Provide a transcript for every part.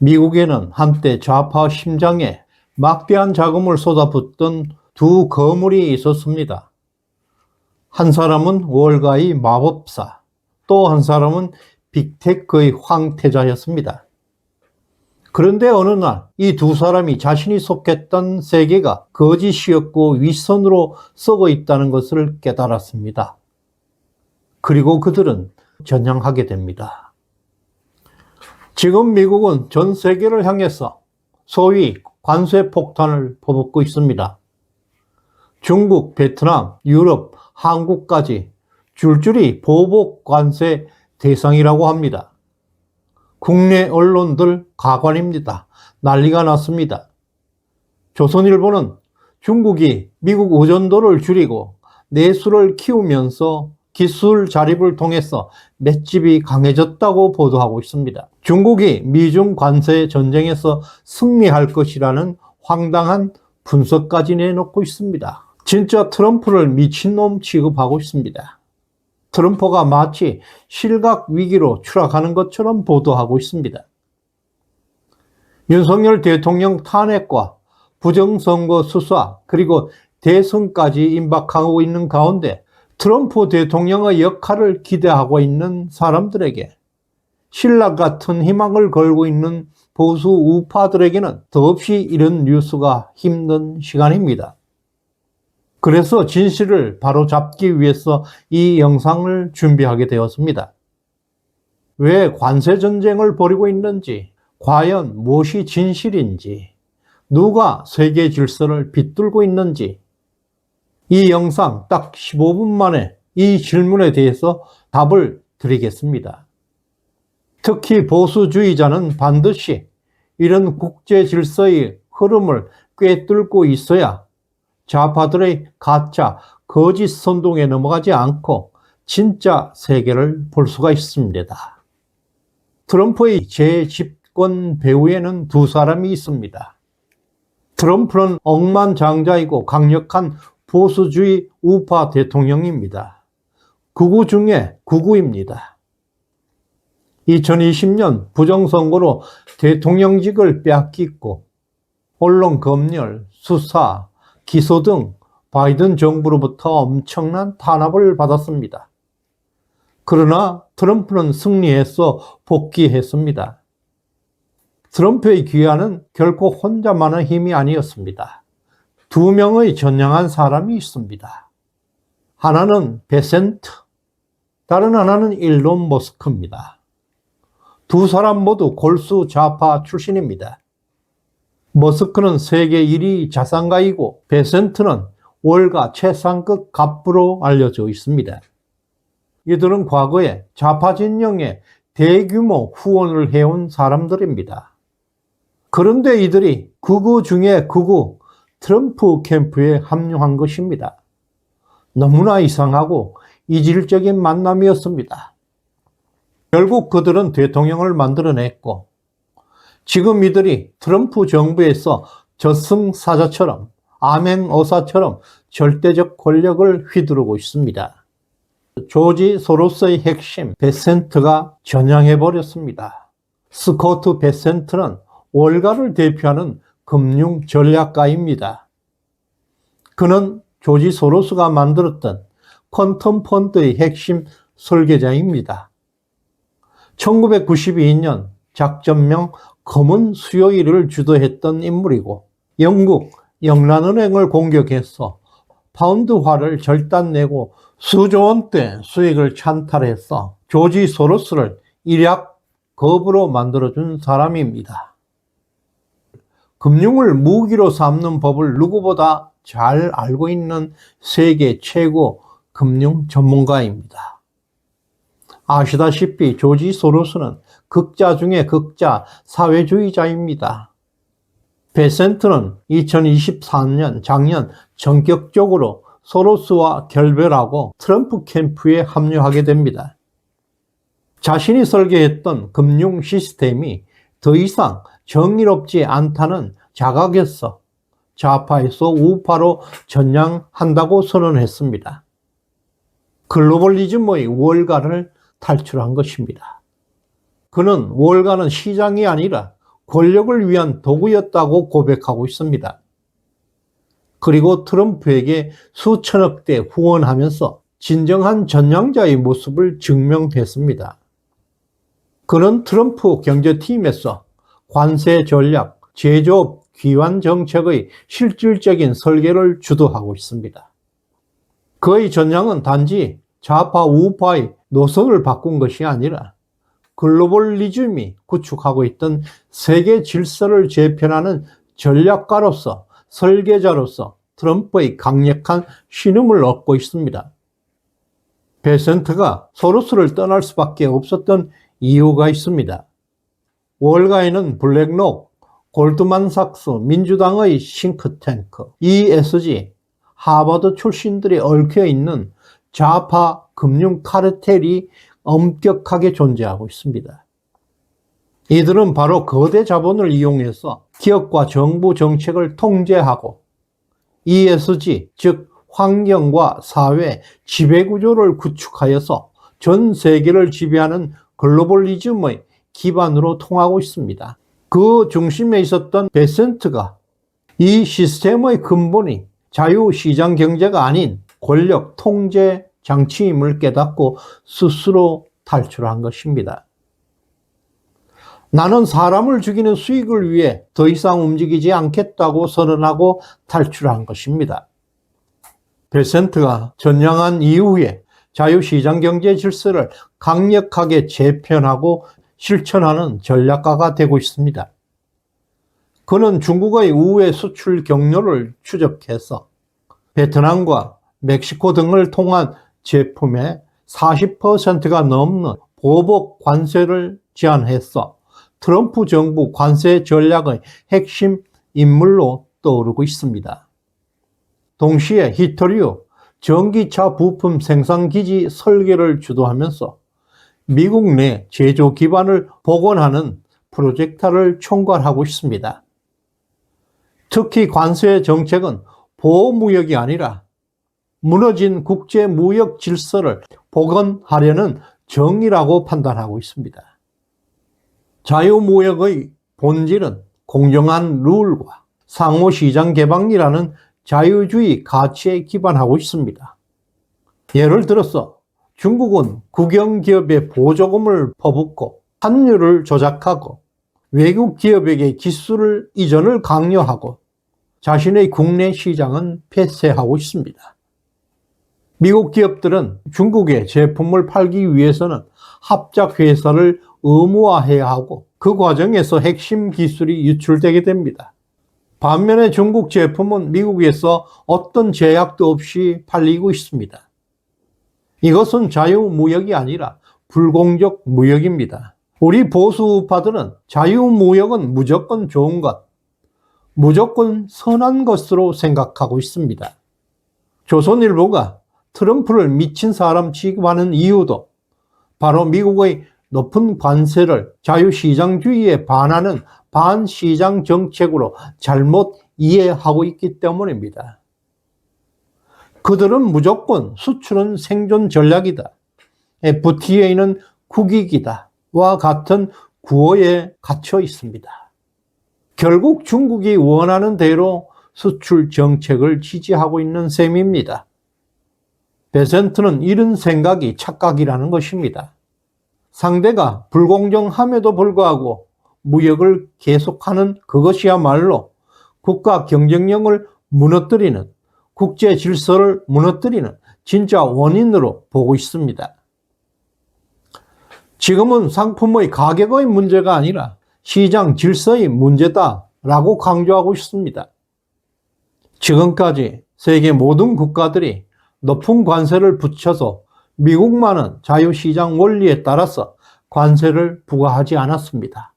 미국에는 한때 좌파 심장에 막대한 자금을 쏟아붓던 두 거물이 있었습니다. 한 사람은 월가의 마법사, 또 한 사람은 빅테크의 황태자였습니다. 그런데 어느 날 이 두 사람이 자신이 속했던 세계가 거짓이었고 윗선으로 썩어 있다는 것을 깨달았습니다. 그리고 그들은 전향하게 됩니다. 지금 미국은 전 세계를 향해서 소위 관세 폭탄을 퍼붓고 있습니다. 중국, 베트남, 유럽, 한국까지 줄줄이 보복 관세 대상이라고 합니다. 국내 언론들 가관입니다. 난리가 났습니다. 조선일보는 중국이 미국 의존도를 줄이고 내수를 키우면서 기술 자립을 통해서 맷집이 강해졌다고 보도하고 있습니다. 중국이 미중 관세 전쟁에서 승리할 것이라는 황당한 분석까지 내놓고 있습니다. 진짜 트럼프를 미친놈 취급하고 있습니다. 트럼프가 마치 실각 위기로 추락하는 것처럼 보도하고 있습니다. 윤석열 대통령 탄핵과 부정선거 수사 그리고 대선까지 임박하고 있는 가운데 트럼프 대통령의 역할을 기대하고 있는 사람들에게 신라 같은 희망을 걸고 있는 보수 우파들에게는 더없이 이런 뉴스가 힘든 시간입니다. 그래서 진실을 바로잡기 위해서 이 영상을 준비하게 되었습니다. 왜 관세 전쟁을 벌이고 있는지, 과연 무엇이 진실인지, 누가 세계 질서를 비뚤고 있는지, 이 영상 딱 15분 만에 이 질문에 대해서 답을 드리겠습니다. 특히 보수주의자는 반드시 이런 국제 질서의 흐름을 꿰뚫고 있어야 좌파들의 가짜, 거짓 선동에 넘어가지 않고 진짜 세계를 볼 수가 있습니다. 트럼프의 재집권 배후에는 두 사람이 있습니다. 트럼프는 억만장자이고 강력한 보수주의 우파 대통령입니다. 극우 중에 극우입니다. 2020년 부정선거로 대통령직을 빼앗기고 언론 검열, 수사, 기소 등 바이든 정부로부터 엄청난 탄압을 받았습니다. 그러나 트럼프는 승리해서 복귀했습니다. 트럼프의 귀환은 결코 혼자만의 힘이 아니었습니다. 두 명의 전향한 사람이 있습니다. 하나는 베센트, 다른 하나는 일론 머스크입니다. 두 사람 모두 골수 좌파 출신입니다. 머스크는 세계 1위 자산가이고 베센트는 월가 최상급 갑부로 알려져 있습니다. 이들은 과거에 좌파 진영에 대규모 후원을 해온 사람들입니다. 그런데 이들이 극우 중에 극우 트럼프 캠프에 합류한 것입니다. 너무나 이상하고 이질적인 만남이었습니다. 결국 그들은 대통령을 만들어냈고 지금 이들이 트럼프 정부에서 저승사자처럼 암행어사처럼 절대적 권력을 휘두르고 있습니다. 조지 소로스의 핵심 베센트가 전향해버렸습니다. 스코트 베센트는 월가를 대표하는 금융 전략가입니다. 그는 조지 소로스가 만들었던 퀀텀 펀드의 핵심 설계자입니다. 1992년 작전명 검은 수요일을 주도했던 인물이고 영국 영란은행을 공격해서 파운드화를 절단내고 수조 원대 수익을 찬탈해서 조지 소로스를 일약 겁으로 만들어준 사람입니다. 금융을 무기로 삼는 법을 누구보다 잘 알고 있는 세계 최고 금융 전문가입니다. 아시다시피 조지 소로스는 극자 중에 극자 사회주의자입니다. 베센트는 2024년 작년 전격적으로 소로스와 결별하고 트럼프 캠프에 합류하게 됩니다. 자신이 설계했던 금융 시스템이 더 이상 정의롭지 않다는 자각에서 좌파에서 우파로 전향한다고 선언했습니다. 글로벌리즘의 월가를 탈출한 것입니다. 그는 월가는 시장이 아니라 권력을 위한 도구였다고 고백하고 있습니다. 그리고 트럼프에게 수천억대 후원하면서 진정한 전향자의 모습을 증명했습니다. 그는 트럼프 경제팀에서 관세 전략, 제조업 귀환 정책의 실질적인 설계를 주도하고 있습니다. 그의 전략은 단지 좌파 우파의 노선을 바꾼 것이 아니라 글로벌리즘이 구축하고 있던 세계 질서를 재편하는 전략가로서, 설계자로서 트럼프의 강력한 신임을 얻고 있습니다. 베센트가 소로스를 떠날 수밖에 없었던 이유가 있습니다. 월가에는 블랙록, 골드만삭스, 민주당의 싱크탱크, ESG, 하버드 출신들이 얽혀 있는 좌파 금융 카르텔이 엄격하게 존재하고 있습니다. 이들은 바로 거대 자본을 이용해서 기업과 정부 정책을 통제하고 ESG, 즉 환경과 사회, 지배구조를 구축하여서 전 세계를 지배하는 글로벌리즘의 기반으로 통하고 있습니다. 그 중심에 있었던 베센트가 이 시스템의 근본이 자유시장 경제가 아닌 권력 통제 장치임을 깨닫고 스스로 탈출한 것입니다. 나는 사람을 죽이는 수익을 위해 더 이상 움직이지 않겠다고 선언하고 탈출한 것입니다. 베센트가 전향한 이후에 자유시장 경제 질서를 강력하게 재편하고 실천하는 전략가가 되고 있습니다. 그는 중국의 우회 수출 경로를 추적해서 베트남과 멕시코 등을 통한 제품의 40%가 넘는 보복 관세를 제한해서 트럼프 정부 관세 전략의 핵심 인물로 떠오르고 있습니다. 동시에 히터류 전기차 부품 생산기지 설계를 주도하면서 미국 내 제조 기반을 복원하는 프로젝트를 총괄하고 있습니다. 특히 관세 정책은 보호무역이 아니라 무너진 국제무역 질서를 복원하려는 정의라고 판단하고 있습니다. 자유무역의 본질은 공정한 룰과 상호시장 개방이라는 자유주의 가치에 기반하고 있습니다. 예를 들어서 중국은 국영기업에 보조금을 퍼붓고 환율을 조작하고 외국 기업에게 기술 이전을 강요하고 자신의 국내 시장은 폐쇄하고 있습니다. 미국 기업들은 중국에 제품을 팔기 위해서는 합작회사를 의무화해야 하고 그 과정에서 핵심 기술이 유출되게 됩니다. 반면에 중국 제품은 미국에서 어떤 제약도 없이 팔리고 있습니다. 이것은 자유무역이 아니라 불공정 무역입니다. 우리 보수 우파들은 자유무역은 무조건 좋은 것, 무조건 선한 것으로 생각하고 있습니다. 조선일보가 트럼프를 미친 사람 취급하는 이유도 바로 미국의 높은 관세를 자유시장주의에 반하는 반시장 정책으로 잘못 이해하고 있기 때문입니다. 그들은 무조건 수출은 생존 전략이다, FTA는 국익이다 와 같은 구호에 갇혀 있습니다. 결국 중국이 원하는 대로 수출 정책을 지지하고 있는 셈입니다. 베센트는 이런 생각이 착각이라는 것입니다. 상대가 불공정함에도 불구하고 무역을 계속하는 그것이야말로 국가 경쟁력을 무너뜨리는, 국제 질서를 무너뜨리는 진짜 원인으로 보고 있습니다. 지금은 상품의 가격의 문제가 아니라 시장 질서의 문제다라고 강조하고 있습니다. 지금까지 세계 모든 국가들이 높은 관세를 붙여서 미국만은 자유시장 원리에 따라서 관세를 부과하지 않았습니다.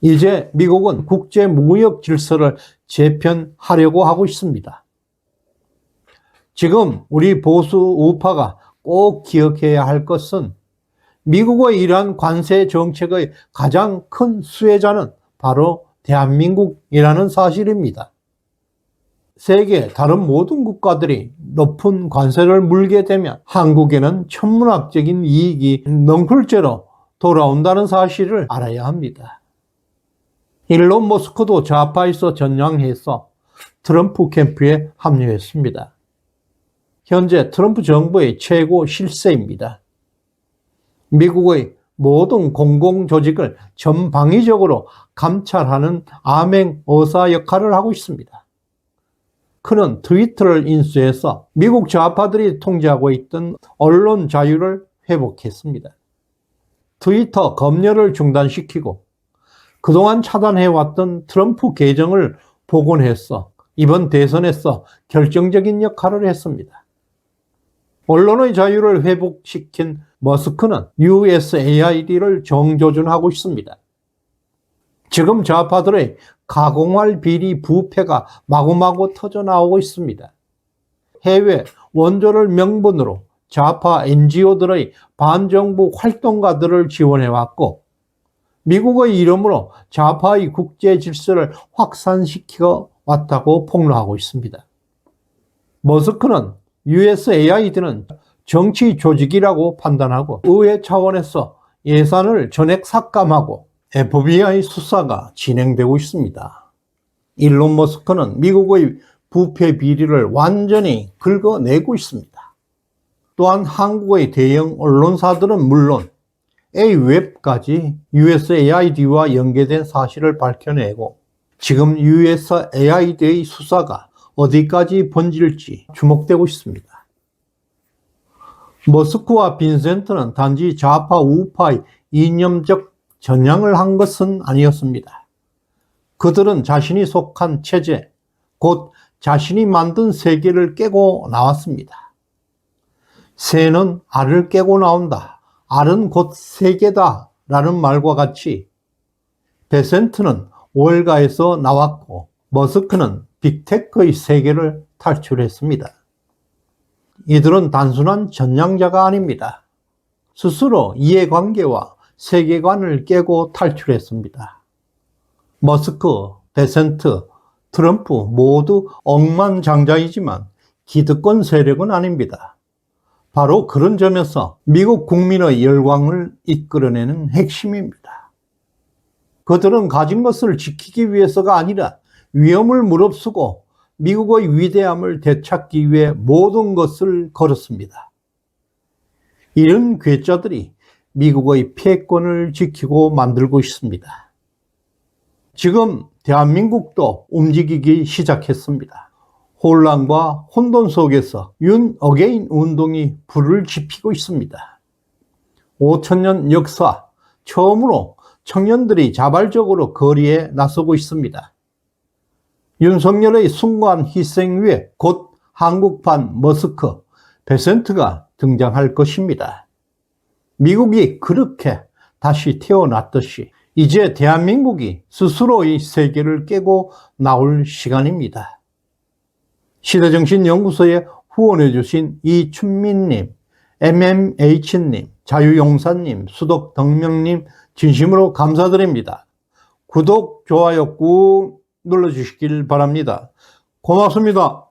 이제 미국은 국제무역 질서를 재편하려고 하고 있습니다. 지금 우리 보수 우파가 꼭 기억해야 할 것은 미국의 이러한 관세 정책의 가장 큰 수혜자는 바로 대한민국이라는 사실입니다. 세계 다른 모든 국가들이 높은 관세를 물게 되면 한국에는 천문학적인 이익이 넝쿨째로 돌아온다는 사실을 알아야 합니다. 일론 머스크도 좌파에서 전향해서 트럼프 캠프에 합류했습니다. 현재 트럼프 정부의 최고 실세입니다. 미국의 모든 공공조직을 전방위적으로 감찰하는 암행 의사 역할을 하고 있습니다. 그는 트위터를 인수해서 미국 좌파들이 통제하고 있던 언론 자유를 회복했습니다. 트위터 검열을 중단시키고 그동안 차단해왔던 트럼프 계정을 복원해서 이번 대선에서 결정적인 역할을 했습니다. 언론의 자유를 회복시킨 머스크는 USAID를 정조준하고 있습니다. 지금 좌파들의 가공할 비리 부패가 마구마구 터져나오고 있습니다. 해외 원조를 명분으로 좌파 NGO들의 반정부 활동가들을 지원해왔고 미국의 이름으로 좌파의 국제 질서를 확산시켜 왔다고 폭로하고 있습니다. 머스크는 USAID는 정치 조직이라고 판단하고 의회 차원에서 예산을 전액 삭감하고 FBI 수사가 진행되고 있습니다. 일론 머스크는 미국의 부패 비리를 완전히 긁어내고 있습니다. 또한 한국의 대형 언론사들은 물론 A웹까지 USAID와 연계된 사실을 밝혀내고 지금 USAID의 수사가 어디까지 번질지 주목되고 있습니다. 머스크와 빈센트는 단지 좌파 우파의 이념적 전향을 한 것은 아니었습니다. 그들은 자신이 속한 체제, 곧 자신이 만든 세계를 깨고 나왔습니다. 새는 알을 깨고 나온다. 알은 곧 세계다. 라는 말과 같이 빈센트는 월가에서 나왔고 머스크는 빅테크의 세계를 탈출했습니다. 이들은 단순한 전향자가 아닙니다. 스스로 이해관계와 세계관을 깨고 탈출했습니다. 머스크, 빈센트, 트럼프 모두 억만장자이지만 기득권 세력은 아닙니다. 바로 그런 점에서 미국 국민의 열광을 이끌어내는 핵심입니다. 그들은 가진 것을 지키기 위해서가 아니라 위험을 무릅쓰고 미국의 위대함을 되찾기 위해 모든 것을 걸었습니다. 이런 괴짜들이 미국의 패권을 지키고 만들고 있습니다. 지금 대한민국도 움직이기 시작했습니다. 혼란과 혼돈 속에서 윤 어게인 운동이 불을 지피고 있습니다. 5천년 역사, 처음으로 청년들이 자발적으로 거리에 나서고 있습니다. 윤석열의 숭고한 희생 위에 곧 한국판 머스크, 빈센트가 등장할 것입니다. 미국이 그렇게 다시 태어났듯이 이제 대한민국이 스스로의 세계를 깨고 나올 시간입니다. 시대정신연구소에 후원해주신 이춘민님, MMH님, 자유용사님, 수덕덕명님 진심으로 감사드립니다. 구독, 좋아요 꾹 눌러주시길 바랍니다. 고맙습니다.